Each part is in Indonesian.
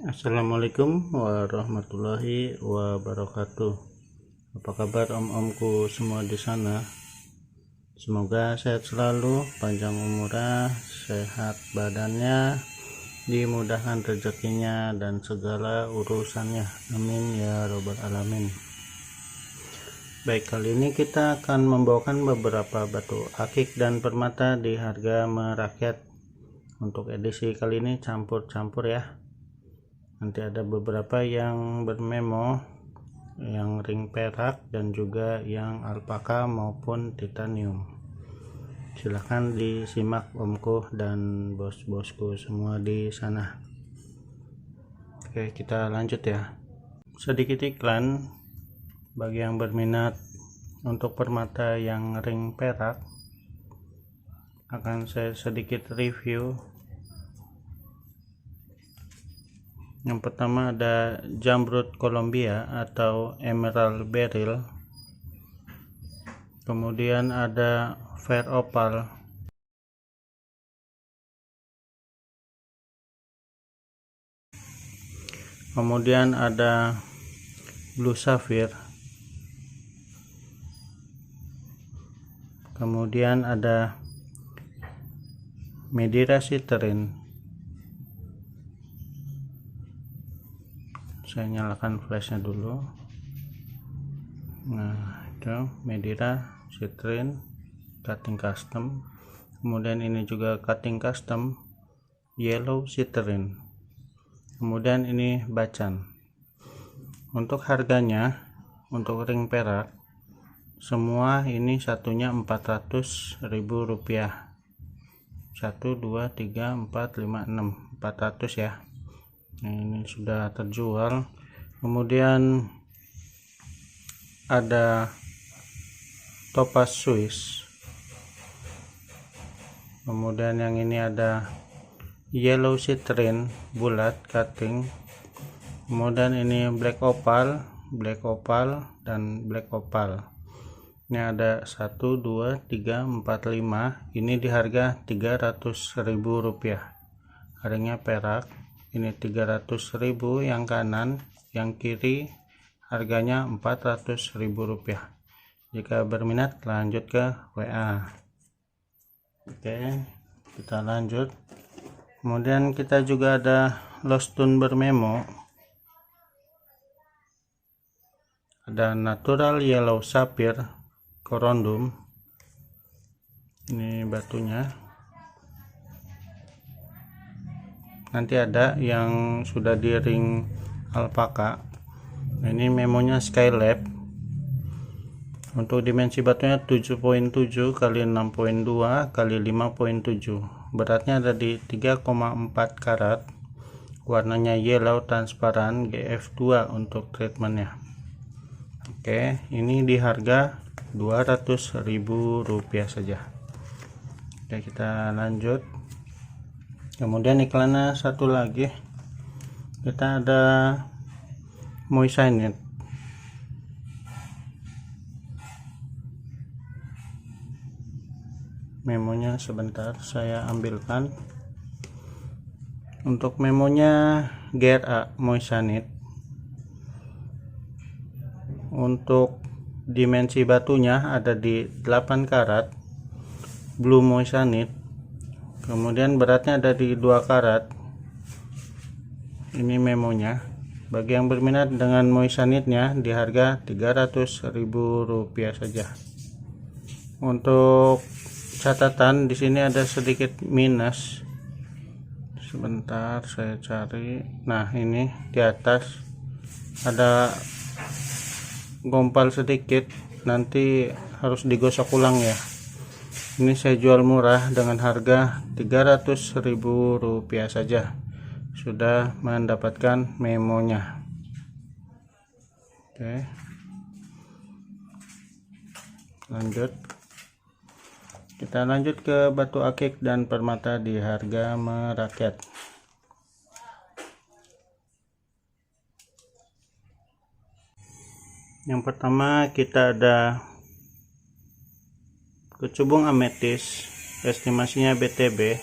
Assalamualaikum warahmatullahi wabarakatuh. Apa kabar om-omku semua di sana? Semoga sehat selalu, panjang umurnya, sehat badannya, dimudahkan rezekinya dan segala urusannya. Amin ya robbal alamin. Baik, kali ini kita akan membawakan beberapa batu akik dan permata di harga merakyat. Untuk edisi kali ini campur-campur ya. Nanti ada beberapa yang bermemo, yang ring perak, dan juga yang alpaka maupun titanium. Silahkan disimak omku dan bos-bosku semua di sana. Oke, kita lanjut ya. Sedikit iklan bagi yang berminat untuk permata yang ring perak. Akan saya sedikit review. Yang pertama ada Jamrud Colombia atau Emerald Beryl. Kemudian ada Fair Opal. Kemudian ada Blue Sapphire. Kemudian ada Medira Citrine. Saya nyalakan flashnya dulu. Nah, itu Medira Citrine cutting custom. Kemudian ini juga cutting custom Yellow Citrine. Kemudian ini Bacan. Untuk harganya, untuk ring perak semua ini satunya Rp400.000. 1 2 3 4 5 6 400 ya. Nah, ini sudah terjual. Kemudian ada topaz Swiss. Kemudian yang ini ada yellow citrine bulat cutting. Kemudian ini black opal, dan black opal. Ini ada 1 2 3 4 5. Ini di harga Rp300.000. Harganya perak. Ini 300.000 yang kanan, yang kiri harganya Rp400.000. Jika berminat lanjut ke WA. Oke, kita lanjut. Kemudian kita juga ada Lost Stone bermemo. Ada Natural Yellow Sapphire Corundum. Ini batunya. Nanti ada yang sudah di ring alpaka. Nah, ini memonya Skylab. Untuk dimensi batunya 7.7 x 6.2 x 5.7. Beratnya ada di 3,4 karat. Warnanya yellow transparan GF2 untuk treatmentnya. Oke, ini di harga Rp200.000 saja. Oke, kita lanjut. Kemudian iklannya satu lagi, kita ada moissanite. Memonya sebentar saya ambilkan. Untuk memonya GRA moissanite. Untuk dimensi batunya ada di 8 karat blue moissanite. Kemudian beratnya ada di 2 karat. Ini memonya. Bagi yang berminat dengan moissanite-nya di harga Rp300.000 saja. Untuk catatan di sini ada sedikit minus. Sebentar saya cari. Nah, ini di atas ada gompal sedikit. Nanti harus digosok ulang ya. Ini saya jual murah dengan harga Rp300.000 saja. Sudah mendapatkan memonya. Oke. Lanjut. Kita lanjut ke batu akik dan permata di harga merakyat. Yang pertama kita ada kecubung ametis, estimasinya BTB,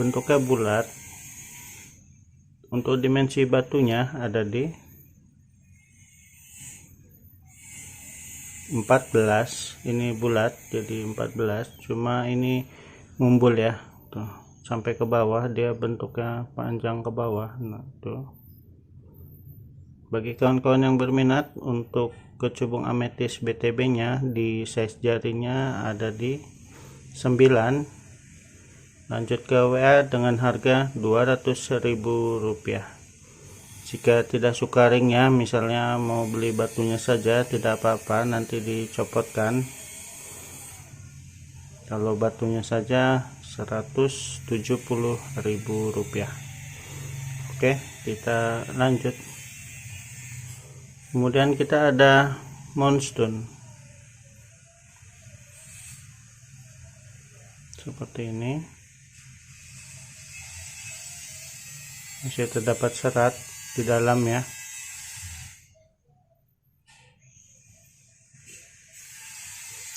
bentuknya bulat, Untuk dimensi batunya ada di 14, ini bulat jadi 14, cuma ini ngumpul ya tuh sampai ke bawah, dia bentuknya panjang ke bawah. Nah tuh, bagi kawan-kawan yang berminat untuk kecubung ametis BTB nya, di size jarinya ada di 9, lanjut ke WA dengan harga Rp200.000. Jika tidak suka ringnya, misalnya mau beli batunya saja, tidak apa-apa, nanti dicopotkan. Kalau batunya saja Rp170.000. Oke, kita lanjut. Kemudian kita ada moonstone seperti ini, masih terdapat serat di dalam ya.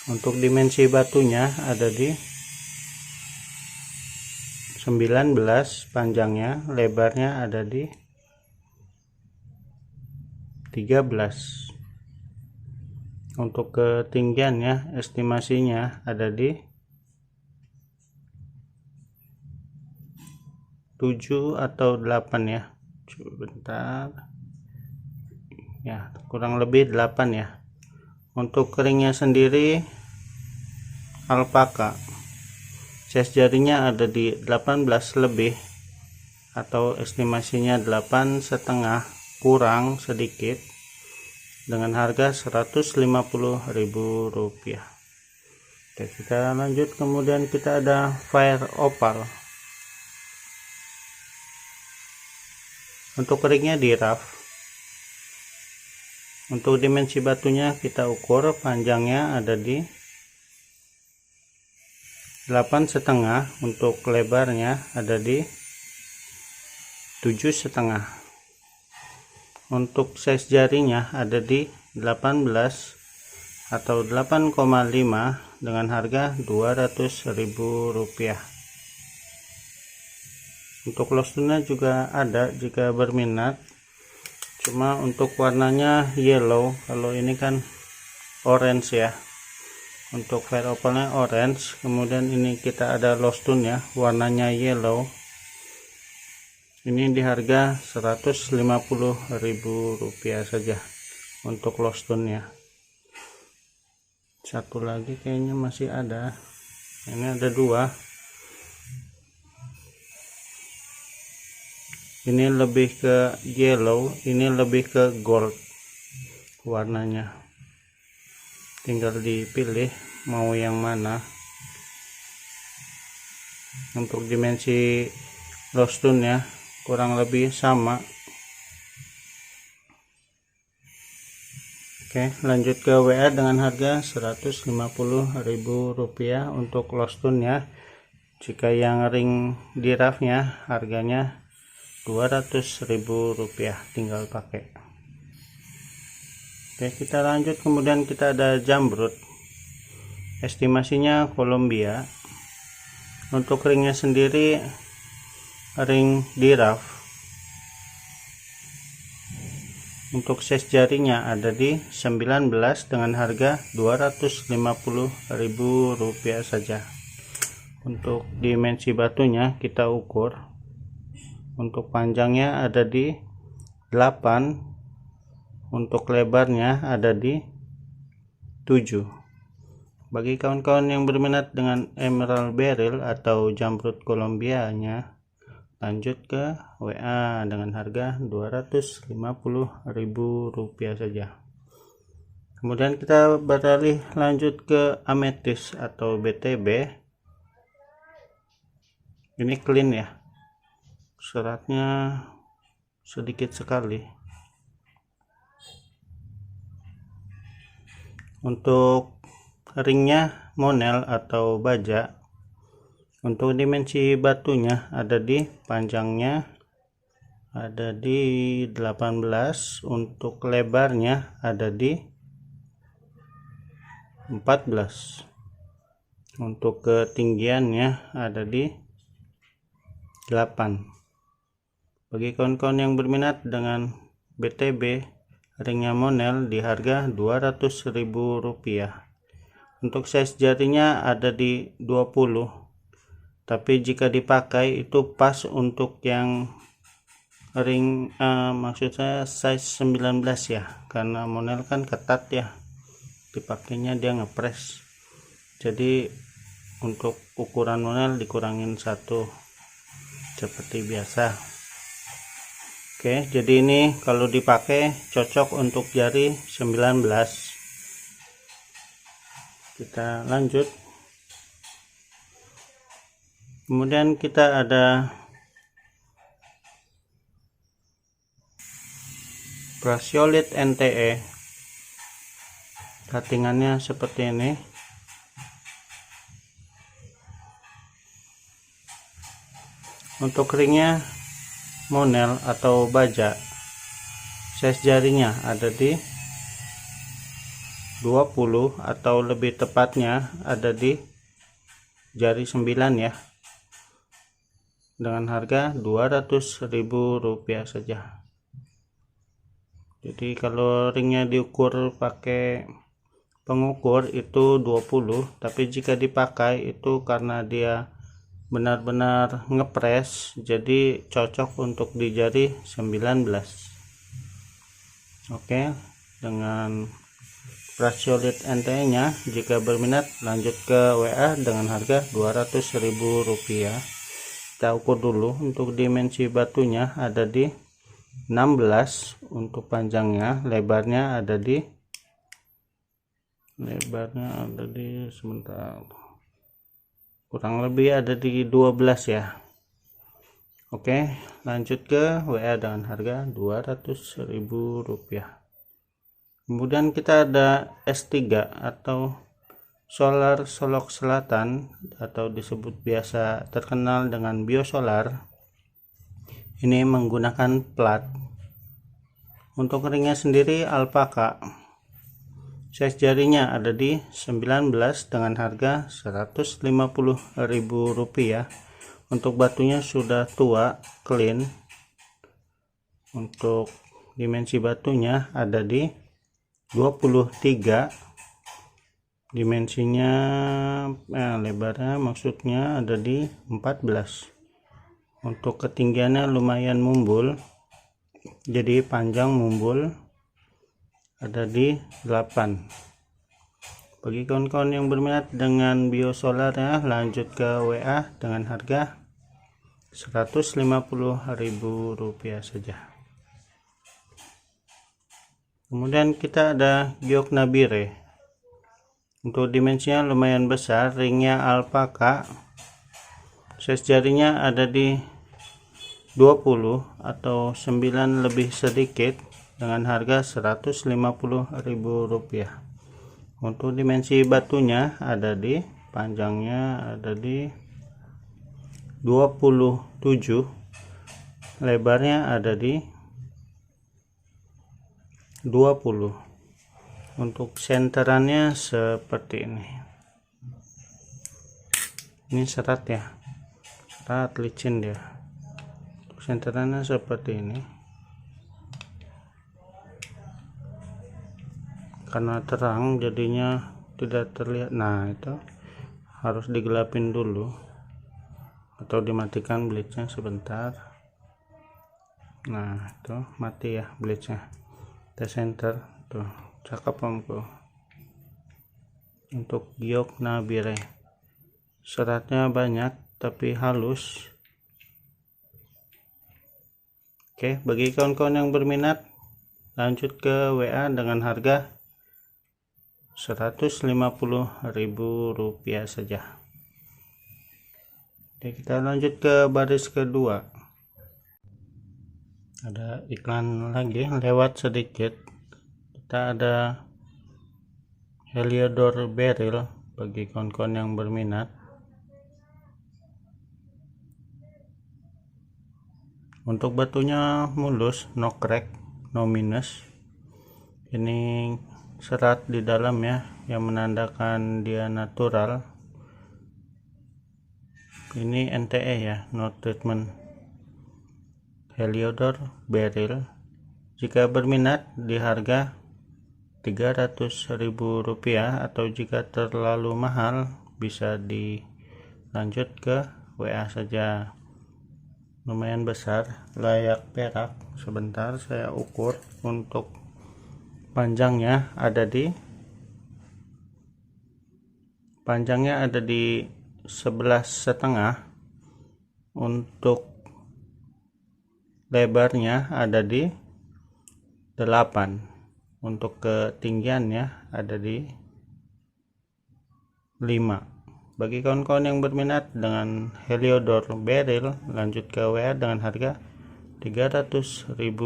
Untuk dimensi batunya ada di 19 panjangnya, lebarnya ada di 13. Untuk ketinggiannya estimasinya ada di 7 atau 8 ya. Sebentar ya, kurang lebih 8 ya. Untuk keringnya sendiri alpaka, size jarinya ada di 18 lebih atau estimasinya 8,5 kurang sedikit, dengan harga Rp150.000. Oke, kita lanjut. Kemudian kita ada fire opal. Untuk keringnya di rough. Untuk dimensi batunya kita ukur, panjangnya ada di 8,5, untuk lebarnya ada di 7,5. Untuk size jarinya ada di 18 atau 8,5 dengan harga Rp200.000. Untuk lostunnya juga ada jika berminat, cuma untuk warnanya yellow, kalau ini kan orange ya. Untuk fire opalnya orange, kemudian ini kita ada lostun ya, warnanya yellow. Ini di harga Rp150.000 saja untuk lostun ya. Satu lagi kayaknya masih ada, ini ada 2. Ini lebih ke yellow, ini lebih ke gold warnanya, tinggal dipilih mau yang mana. Untuk dimensi lostun ya kurang lebih sama. Oke, lanjut ke WA dengan harga Rp150.000 untuk lostun ya. Jika yang ring di roughnya harganya Rp200.000, tinggal pakai. Oke, kita lanjut. Kemudian kita ada jamrut, estimasinya Columbia. Untuk ringnya sendiri ring di rough. Untuk size jarinya ada di 19 dengan harga Rp250.000 saja. Untuk dimensi batunya kita ukur, untuk panjangnya ada di 8, untuk lebarnya ada di 7. Bagi kawan-kawan yang berminat dengan emerald beryl atau jamrut Columbia-nya, lanjut ke WA dengan harga Rp250.000 saja. Kemudian kita beralih lanjut ke ametis atau BTB. Ini clean ya, seratnya sedikit sekali. Untuk ringnya monel atau baja. Untuk dimensi batunya ada di panjangnya ada di 18, untuk lebarnya ada di 14, untuk ketinggiannya ada di 8. Bagi kawan-kawan yang berminat dengan BTB ringnya Monel di harga Rp200.000. Untuk size jarinya ada di 20, tapi jika dipakai itu pas untuk yang ring maksud saya size 19 ya, karena Monel kan ketat ya, dipakainya dia ngepres, jadi untuk ukuran Monel dikurangin 1 seperti biasa. Oke, jadi ini kalau dipakai cocok untuk jari 19. Kita lanjut. Kemudian kita ada Braciolit NTE. Cuttingannya seperti ini. Untuk ringnya Monel atau baja, size jarinya ada di 20 atau lebih tepatnya ada di jari 9 ya, dengan harga Rp200.000 saja. Jadi kalau ringnya diukur pakai pengukur itu 20, tapi jika dipakai itu karena dia benar-benar ngepres, jadi cocok untuk di jari 19. Oke, dengan Braciolit NTE nya, jika berminat lanjut ke WA dengan harga Rp200.000. Kita ukur dulu. Untuk dimensi batunya ada di 16 untuk panjangnya, lebarnya ada di sebentar, kurang lebih ada di 12 ya. Oke, lanjut ke WA dengan harga Rp200.000. Kemudian kita ada S3 atau Solar Solok Selatan, atau disebut biasa terkenal dengan Biosolar. Ini menggunakan plat. Untuk ringnya sendiri alpaka. Size jarinya ada di 19 dengan harga Rp150.000. Untuk batunya sudah tua, clean. Untuk dimensi batunya ada di 23. Dimensinya lebarnya maksudnya ada di 14. Untuk ketinggiannya lumayan mumbul, jadi panjang mumbul ada di 8. Bagi kawan-kawan yang berminat dengan Biosolar ya, lanjut ke WA dengan harga Rp150.000 saja. Kemudian kita ada Giok Nabire. Untuk dimensinya lumayan besar, ringnya alpaka, size jarinya ada di 20 atau 9 lebih sedikit, dengan harga Rp150.000. Untuk dimensi batunya ada di panjangnya ada di 27, lebarnya ada di 20. Untuk senterannya seperti ini. Ini serat ya, serat licin dia. Untuk senterannya seperti ini. Karena terang jadinya tidak terlihat. Nah, itu harus digelapin dulu atau dimatikan bleachnya sebentar. Nah, itu mati ya bleachnya. Kita center tuh, cakep omku. Untuk Giok Nabire, seratnya banyak tapi halus. Oke, bagi kawan-kawan yang berminat lanjut ke WA dengan harga Rp150.000 saja. Oke, kita lanjut ke baris kedua. Ada iklan lagi lewat sedikit. Kita ada Heliodor Beryl bagi kawan-kawan yang berminat. Untuk batunya mulus, no crack, no minus. Ini serat di dalam ya, yang menandakan dia natural. Ini NTE ya, no treatment. Heliodor Beryl. Jika berminat di harga Rp300.000, atau jika terlalu mahal bisa dilanjut ke WA saja. Lumayan besar, layak perak. Sebentar saya ukur. Untuk panjangnya ada di 11,5. Untuk lebarnya ada di 8. Untuk ketinggiannya ada di 5. Bagi kawan-kawan yang berminat dengan Heliodor Beryl, lanjut ke WA dengan harga Rp300.000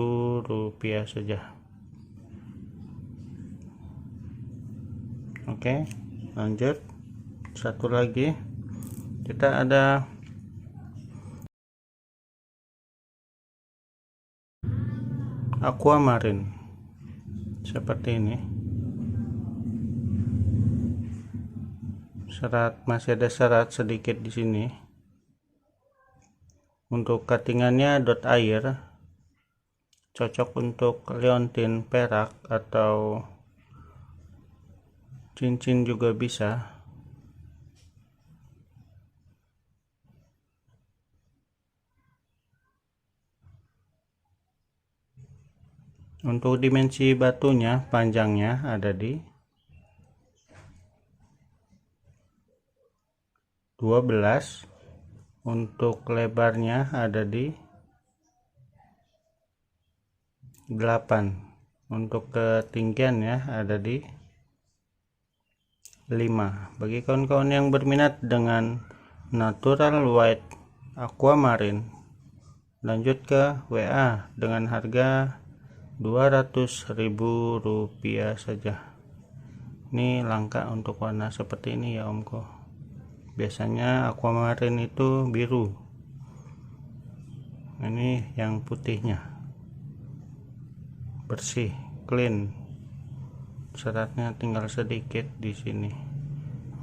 saja. Oke, lanjut. Satu lagi, kita ada aquamarine seperti ini. Masih ada serat sedikit di sini. Untuk cuttingannya dot air, cocok untuk liontin perak atau cincin juga bisa. Untuk dimensi batunya, panjangnya ada di 12. Untuk lebarnya ada di 8. Untuk ketinggiannya ada di 5. Bagi kawan-kawan yang berminat dengan natural white aquamarine, lanjut ke WA dengan harga Rp200.000 saja. Ini langka untuk warna seperti ini ya omku. Biasanya aquamarine itu biru, ini yang putihnya bersih, clean, seratnya tinggal sedikit di sini.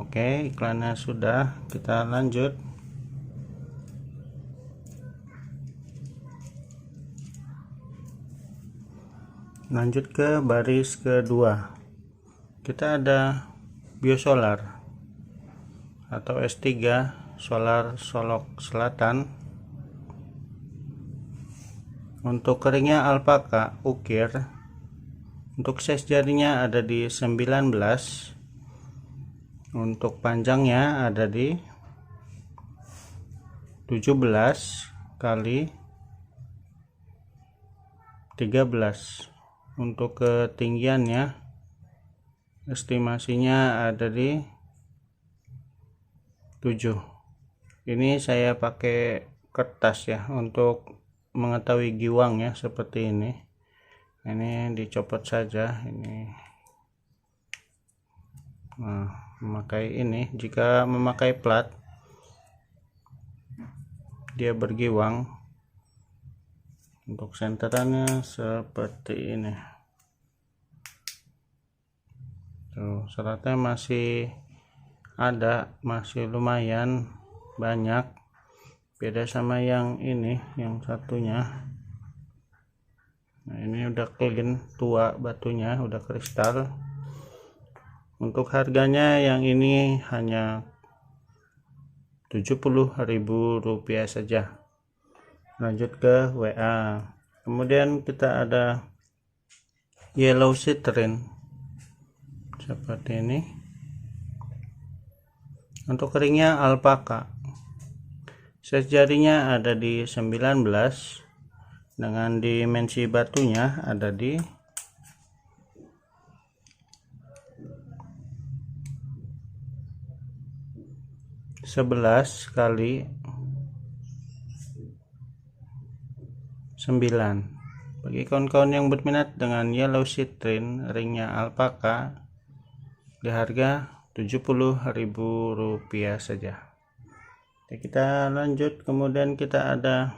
Oke, iklannya sudah, kita lanjut. Lanjut ke baris kedua, kita ada biosolar atau S3 solar Solok Selatan. Untuk keringnya alpaka ukir. Untuk size jarinya ada di 19. Untuk panjangnya ada di 17 kali 13. Untuk ketinggiannya estimasinya ada di 7. Ini saya pakai kertas ya untuk mengetahui giwang ya, seperti ini. Ini dicopot saja ini. Nah, memakai ini, jika memakai plat dia bergiwang. Untuk senterannya seperti ini. Tuh, seratnya masih ada, masih lumayan banyak, beda sama yang ini, yang satunya. Nah, ini udah clean, tua batunya, udah kristal. Untuk harganya yang ini hanya Rp70.000 saja. Lanjut ke WA. Kemudian kita ada yellow citrine seperti ini. Untuk keringnya alpaka, size jarinya ada di 19. Dengan dimensi batunya ada di 11 kali 9. Bagi kawan-kawan yang berminat dengan yellow citrine ringnya alpaka di harga Rp70.000 saja. Oke, kita lanjut. Kemudian kita ada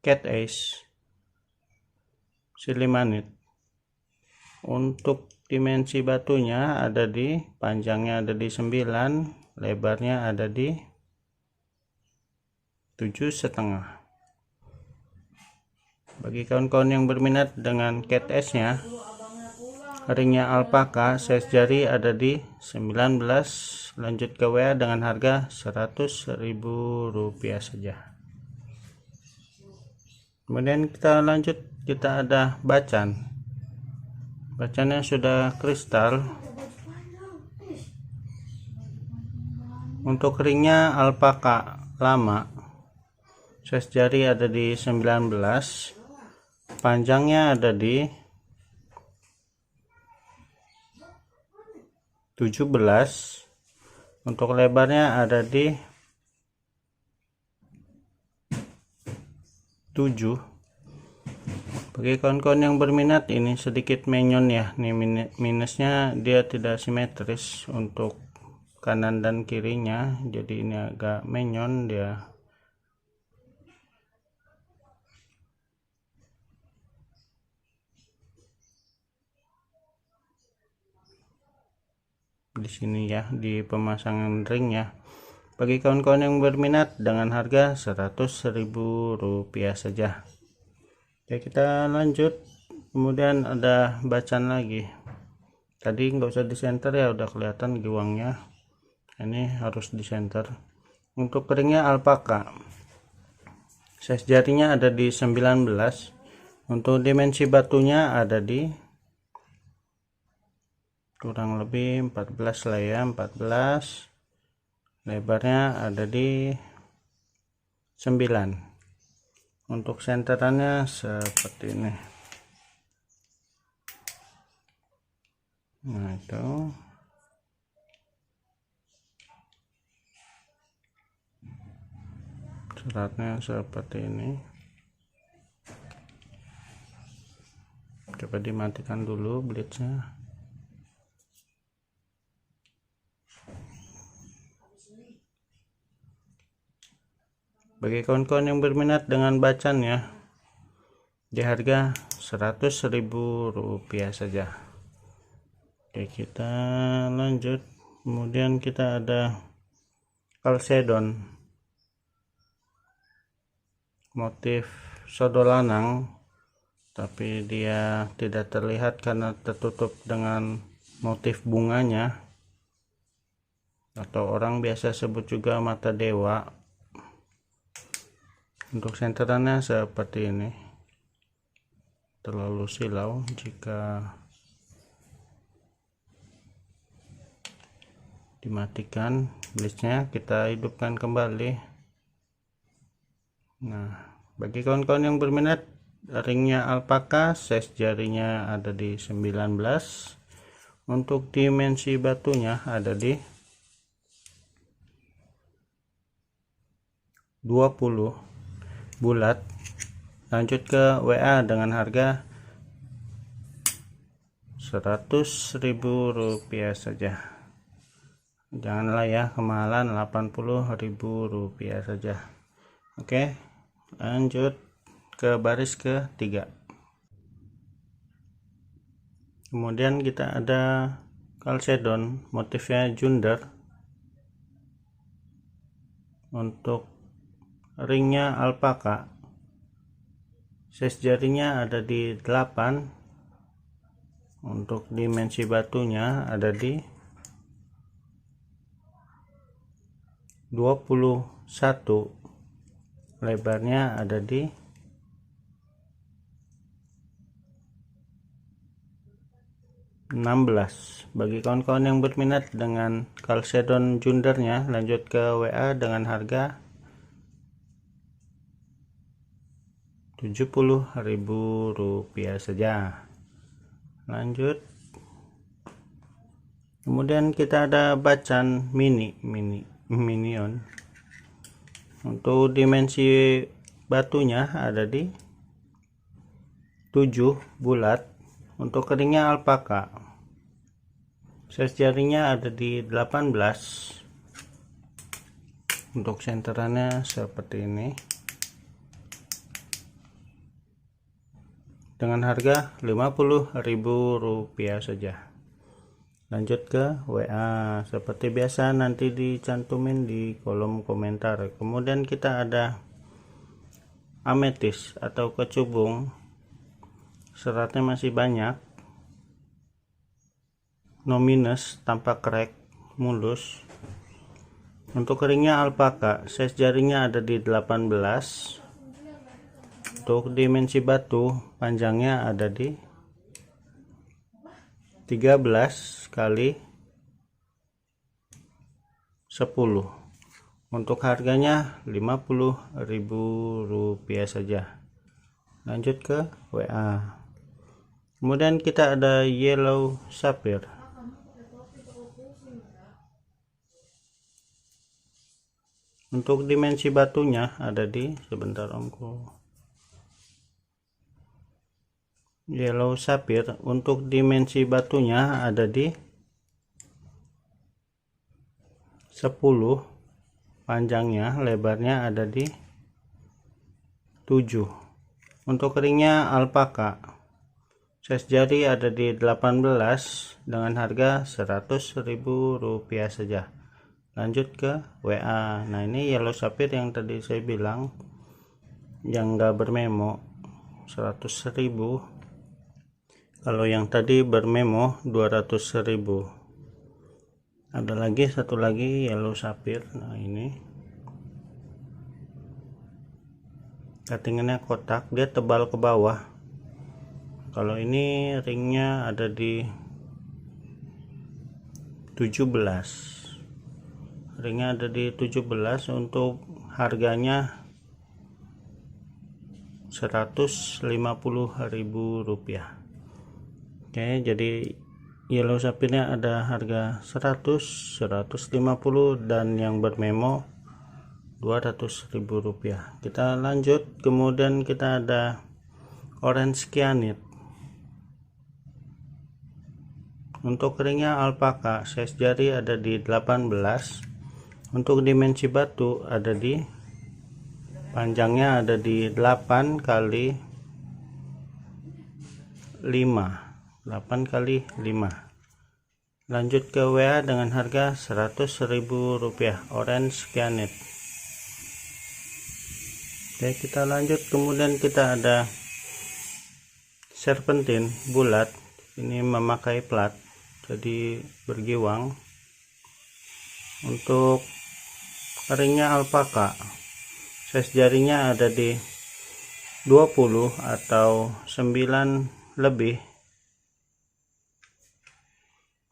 cat ace silimanit. Untuk dimensi batunya ada di, panjangnya ada di 9, lebarnya ada di 7,5. bagi kawan-kawan yang berminat dengan cat S nya, ringnya alpaka size jari ada di 19. Lanjut ke WA dengan harga Rp100.000 saja. Kemudian kita lanjut, kita ada bacannya sudah kristal. Untuk ringnya alpaka lama, size jari ada di 19, panjangnya ada di 17, untuk lebarnya ada di 7. Bagi kawan-kawan yang berminat, ini sedikit menyon ya, ini minusnya dia tidak simetris untuk kanan dan kirinya, jadi ini agak menyon dia. Di sini ya, di pemasangan ring ya. Bagi kawan-kawan yang berminat dengan harga Rp100.000 saja. Oke, kita lanjut. Kemudian ada bacan lagi. Tadi nggak usah di center ya, udah kelihatan giwangnya. Ini harus di center. Untuk ringnya alpaka, size jarinya ada di 19. Untuk dimensi batunya ada di kurang lebih 14 lah ya, 14. Lebarnya ada di 9. Untuk senterannya seperti ini. Nah, itu seratnya seperti ini. Coba dimatikan dulu blade-nya. Bagi kawan-kawan yang berminat dengan bacannya, di harga Rp100.000 saja. Oke, kita lanjut. Kemudian kita ada Chalcedon, motif sodolanang, tapi dia tidak terlihat karena tertutup dengan motif bunganya, atau orang biasa sebut juga mata dewa. Untuk senterannya seperti ini, terlalu silau jika dimatikan blade-nya. Kita hidupkan kembali. Nah, bagi kawan-kawan yang berminat, ringnya alpaka, size jarinya ada di 19. Untuk dimensi batunya ada di 20 bulat. Lanjut ke WA dengan harga Rp100.000 saja. Janganlah ya kemahalan, Rp80.000 saja. Oke, lanjut ke baris ketiga. Kemudian kita ada Chalcedon, motifnya Junder. Untuk ringnya alpaka, size jarinya ada di 8. Untuk dimensi batunya ada di 21. Lebarnya ada di 16. Bagi kawan-kawan yang berminat dengan Chalcedon Jundernya, lanjut ke WA dengan harga Rp70.000 saja. Lanjut. Kemudian kita ada bacan minion. Untuk dimensi batunya ada di 7 bulat. Untuk keringnya alpaka, size jarinya ada di 18. Untuk senterannya seperti ini, dengan harga Rp50.000 saja. Lanjut ke WA, seperti biasa nanti dicantumin di kolom komentar. Kemudian kita ada ametis atau kecubung, seratnya masih banyak, no minus, tanpa crack, mulus. Untuk keringnya alpaka, size jarinya ada di 18. Untuk dimensi batu, panjangnya ada di 13 kali 10. Untuk harganya Rp50.000 saja. Lanjut ke WA. Kemudian kita ada yellow sapphire. Untuk dimensi batunya ada di, sebentar omku, yellow sapphire. Untuk dimensi batunya ada di 10, panjangnya, lebarnya ada di 7. Untuk keringnya alpaka, size jari ada di 18 dengan harga Rp100.000 saja. Lanjut ke WA. Nah, ini yellow sapphire yang tadi saya bilang yang enggak bermemo 100.000. Kalau yang tadi bermemo 200.000. Ada lagi satu lagi yellow sapphire. Nah, ini cuttingannya kotak, dia tebal ke bawah. Kalau ini ringnya ada di 17. Ringnya ada di 17. Untuk harganya Rp150.000. Oke, jadi yellow sapphire-nya ada harga 100, 150, dan yang bermemo Rp200.000. Kita lanjut. Kemudian kita ada orange cyanide. Untuk keringnya alpaka, size jari ada di 18. Untuk dimensi batu ada di, panjangnya ada di 8 kali 5. 8 kali 5. Lanjut ke WA dengan harga Rp100.000, orange cyanide. Oke, kita lanjut. Kemudian kita ada serpentin bulat. Ini memakai plat, jadi bergiwang. Untuk keringnya alpaka, size jarinya ada di 20 atau 9 lebih.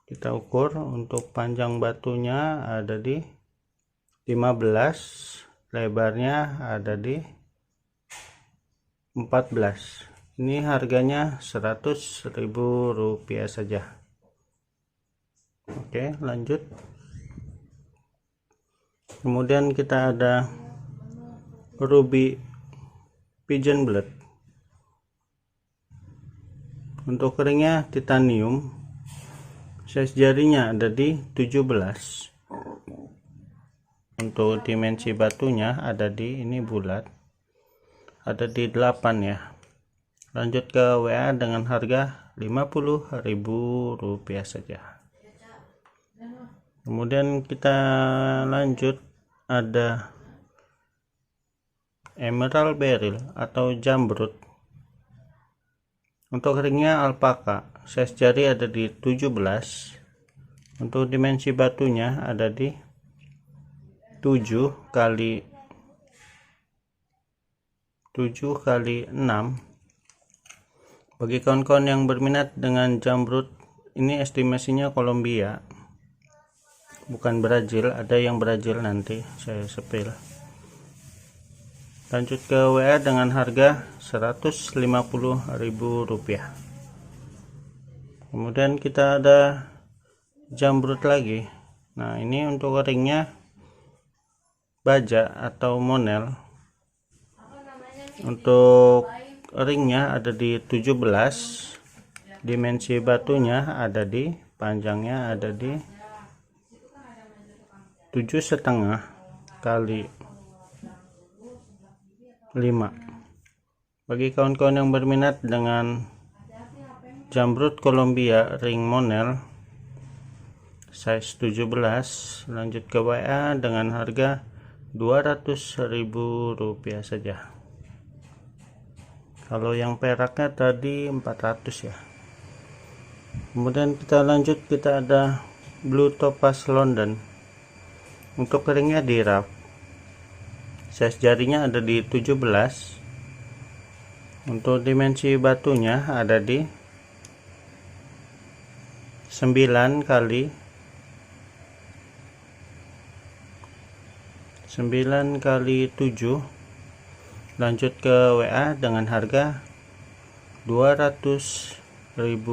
Kita ukur. Untuk panjang batunya ada di 15, lebarnya ada di 14. Ini harganya Rp100.000 saja. Oke, lanjut. Kemudian kita ada ruby pigeon blood. Untuk keringnya titanium, size jarinya ada di 17. Untuk dimensi batunya ada di, ini bulat, ada di 8 ya. Lanjut ke WA dengan harga Rp50.000 saja. Kemudian kita lanjut, ada emerald beryl atau jamrud. Untuk keringnya alpaka, size jari ada di 17. Untuk dimensi batunya ada di 7 kali 6. Bagi kawan-kawan yang berminat dengan jamrud, ini estimasinya Kolombia, bukan Brazil. Ada yang Brazil, nanti saya sepil. Lanjut ke WA dengan harga Rp150.000. Kemudian kita ada jamrud lagi. Nah, ini untuk ringnya baja atau monel. Untuk ringnya ada di 17. Dimensi batunya ada di, panjangnya ada di 7,5 kali 5. Bagi kawan-kawan yang berminat dengan jamrud Kolombia ring monel size 17, lanjut ke WA dengan harga Rp200.000 saja. Kalau yang peraknya tadi 400 ya. Kemudian kita lanjut, kita ada Blue Topaz London. Untuk keringnya di rough. Size jarinya ada di 17. Untuk dimensi batunya ada di 9 kali 7. Lanjut ke WA dengan harga Rp200.000.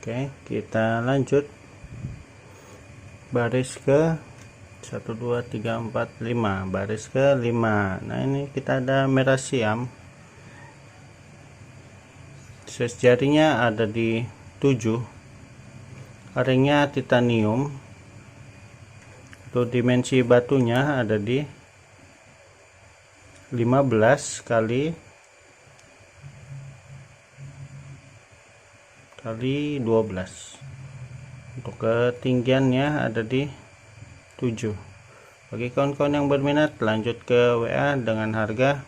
Oke, kita lanjut baris ke 1 2 3 4 5, baris ke 5. Nah, ini kita ada merah siam. Size jarinya ada di 7. Ringnya titanium. Untuk dimensi batunya ada di 15 kali 12. Untuk ketinggiannya ada di 7. Bagi kawan-kawan yang berminat, lanjut ke WA dengan harga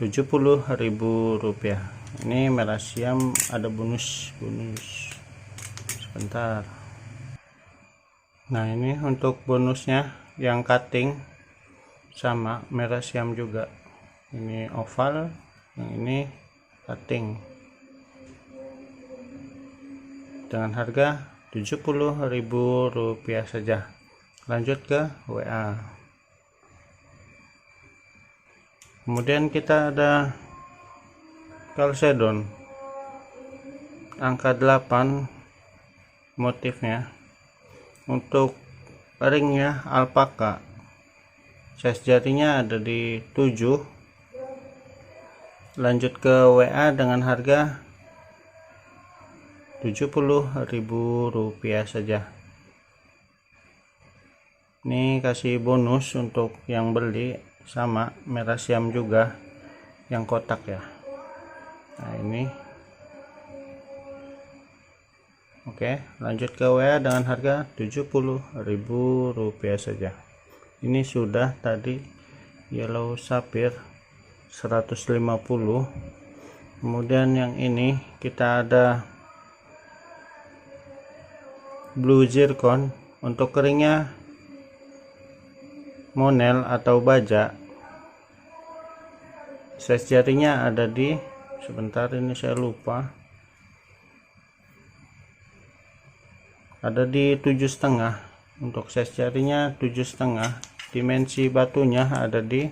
Rp70.000. Ini merah siam, ada bonus sebentar. Nah, ini untuk bonusnya yang cutting sama merah siam juga. Ini oval, yang ini cutting, dengan harga Rp70.000 saja. Lanjut ke WA. Kemudian kita ada Chalcedon angka 8 motifnya. Untuk ringnya alpaka. Size jarinya ada di 7. Lanjut ke WA dengan harga Rp70.000 saja. Ini kasih bonus untuk yang beli, sama merah siam juga yang kotak ya. Nah, ini oke, lanjut ke WA dengan harga Rp70.000 saja. Ini sudah tadi yellow sapphire 150. Kemudian yang ini kita ada blue zircon. Untuk keringnya monel atau baja. Size jarinya ada di, sebentar ini saya lupa, ada di 7,5. Untuk size jarinya 7,5. Dimensi batunya ada di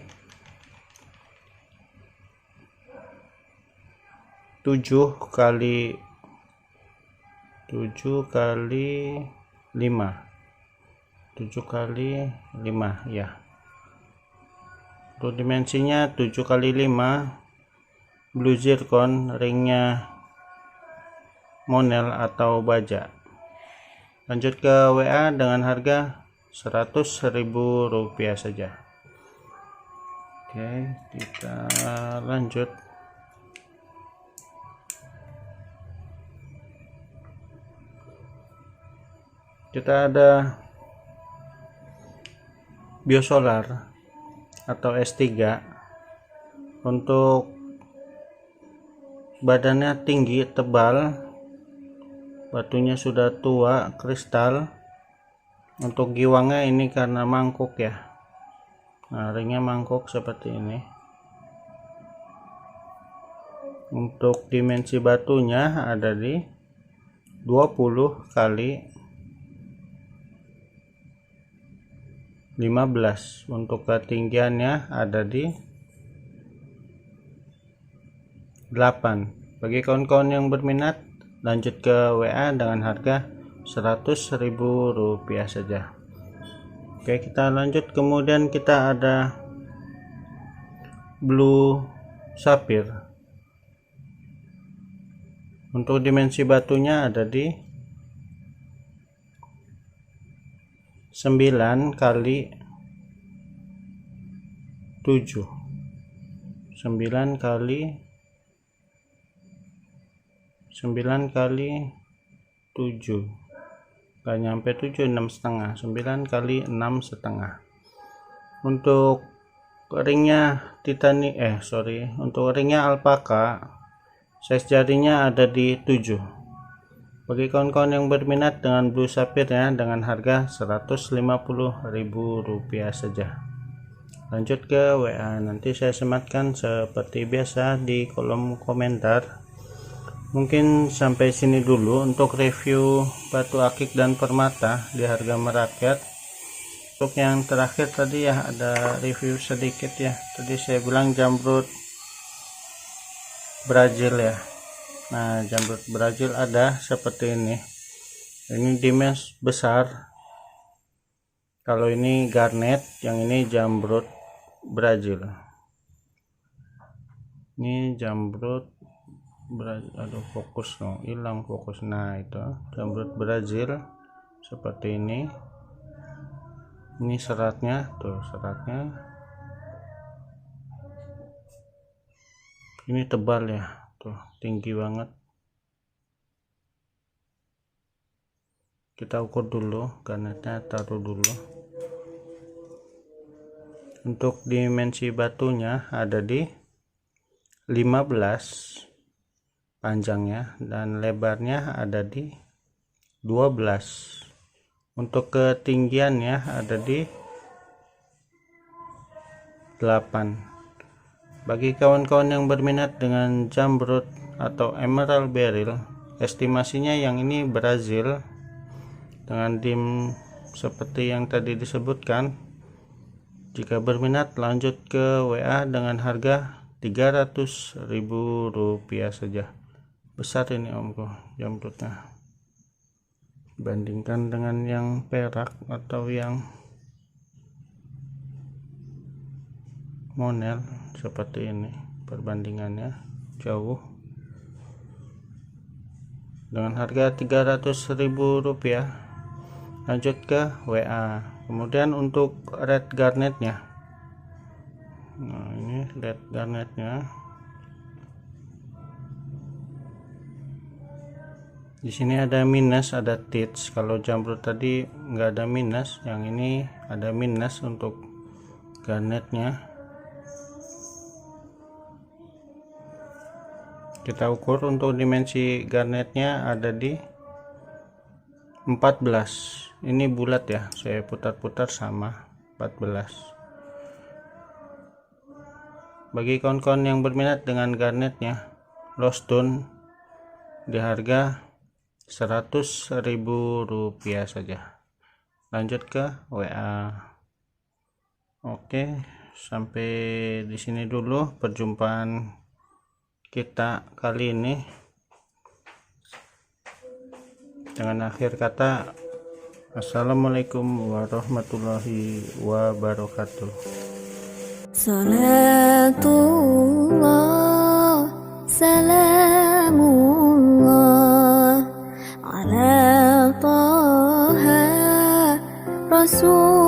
7 kali 5 ya. Untuk dimensinya 7 kali 5. Blue zircon, ringnya monel atau baja. Lanjut ke WA dengan harga Rp100.000 saja. Oke, kita lanjut. Kita ada biosolar atau S3. Untuk badannya tinggi, tebal, batunya sudah tua, kristal. Untuk giwangnya ini karena mangkuk ya. Nah, ringnya mangkuk seperti ini. Untuk dimensi batunya ada di 20 kali 15. Untuk ketinggiannya ada di 8. Bagi kawan-kawan yang berminat, lanjut ke WA dengan harga Rp100.000 saja. Oke, kita lanjut. Kemudian kita ada blue sapphire. Untuk dimensi batunya ada di 9 kali 7. 9 kali 7. Gak nyampe 7, 6,5. 9 kali 6,5. Untuk ringnya titani untuk ringnya alpaka, size jarinya ada di 7. Bagi kawan-kawan yang berminat dengan blue sapphire ya, dengan harga Rp150.000 saja. Lanjut ke WA, nanti saya sematkan seperti biasa di kolom komentar. Mungkin sampai sini dulu untuk review batu akik dan permata di harga merakyat. Untuk yang terakhir tadi ya, ada review sedikit ya, tadi saya bilang jamrut Brazil ya. Nah, jamrut Brazil ada seperti ini dimes besar. Kalau ini garnet, yang ini jamrut Brazil. Ini jamrut Brazil, aduh fokus no, hilang fokus. Nah, itu jamrut Brazil seperti ini. Ini seratnya, tuh seratnya. Ini tebal ya, tuh tinggi banget. Kita ukur dulu, garnetnya taruh dulu. Untuk dimensi batunya ada di 15 panjangnya, dan lebarnya ada di 12. Untuk ketinggiannya ada di 8. Bagi kawan-kawan yang berminat dengan jamrut atau emerald beryl, estimasinya yang ini Brazil dengan dim seperti yang tadi disebutkan. Jika berminat lanjut ke WA dengan harga Rp300.000 saja. Besar ini omku jamrutnya, bandingkan dengan yang perak atau yang monel seperti ini, perbandingannya jauh. Dengan harga Rp300.000. Lanjut ke WA. Kemudian untuk red garnetnya, nah ini red garnetnya. Di sini ada minus, ada tits. Kalau jamrut tadi nggak ada minus, yang ini ada minus untuk garnetnya. Kita ukur untuk dimensi garnetnya ada di 14. Ini bulat ya, saya putar-putar sama 14. Bagi kawan-kawan yang berminat dengan garnetnya, low stone di harga Rp100.000 saja. Lanjut ke WA. Oke, sampai di sini dulu perjumpaan kita kali ini. Dengan akhir kata, Assalamualaikum warahmatullahi wabarakatuh. Salatullah, salamullah ala Taha Rasul